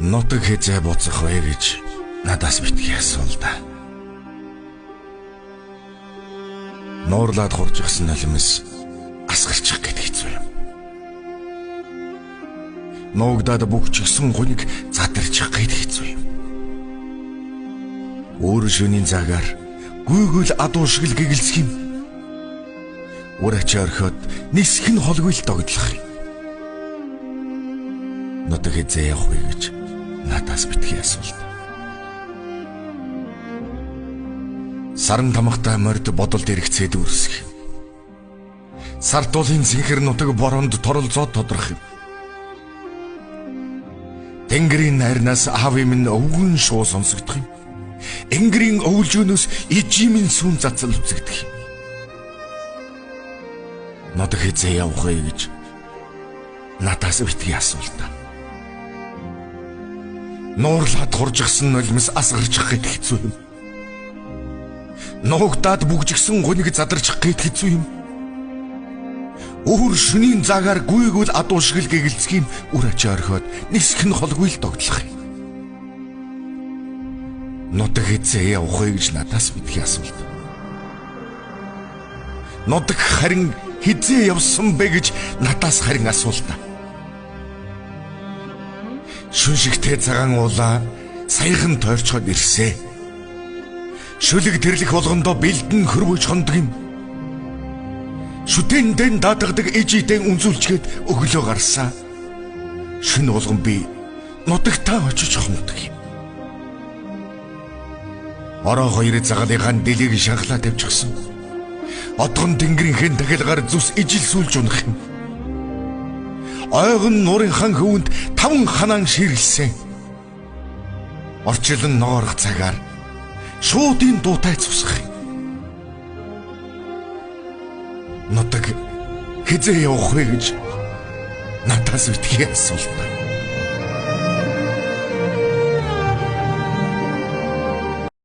Нутаг хэзээ буцах вэ гэж надаас битгий асуул да. Нуурлаад хуржигсан нулимс асгарчих гээд хэцүү юм. Нуугдаад бүгчгсэн гуниг задарчих гээд хэцүү юм. Өөр шөнийн цагаар гүйгэл адуу шиг л гэгэлцэх юм. Ур ачаа орхиод нисэх нь холгүй л догдлох юм. Нутаг хэзээ явах вэ гэж надаас битгий асуулт. Саран тамхтай морд бодолд эргэцээд үрсэх. Сартуулын синхэр нутаг бороонд торолзоод тодрох юм. Тэнгэрийн найрнаас аав минь өвгөн шуу сонсогдох юм. Энгэрийн өвлжөөнөөс ижимийн сүн цацал үцэгдэх юм. Нутаг хэзээ явах вэ гэж надаас битгий асуулт. Нуурлаад хуржигсан нулимс асгарчих гээд хэцүү юм. Нуугдаад бүгжигсэн гуниг задарчих гээд хэцүү юм. Өөр шөнийн цагаар гүйгүүл адуу шиг л гэгэлцэх юм. Ур ачаа орхиод нисэх нь холгүй л догдлох юм. Нутаг хэзээ явах вэ гэж надаас битгий асуулт. Нутаг харин хэзээ явсан бэ гэж надаас харин асуулт. Шүншигтэй цагаан уулаа саяхан тойрчход ирсэ. Шүлэг тэрлэх болгондоо бэлдэн хөрвөж хондог юм. Шүтэндэн даатгадаг ижидэн үнзүүлчгээд өглөө гарсаа. Шүн болгон би нутагтаа очиж хондог юм. Ороо хоёр загалынхаа дэлийг шанхлаа тавьчихсан. Одгон тэнгэрийнхэн дахилгаар зүс ижил сүлж унах юм. Ойгон нуурынхан хөвөнд 5 ханаан ширлсэн. Орчлон ноорох цагаар шуудын дуутай цусах юм. Нутаг хэзээ явах вэ гэж надаас битгий асуулт.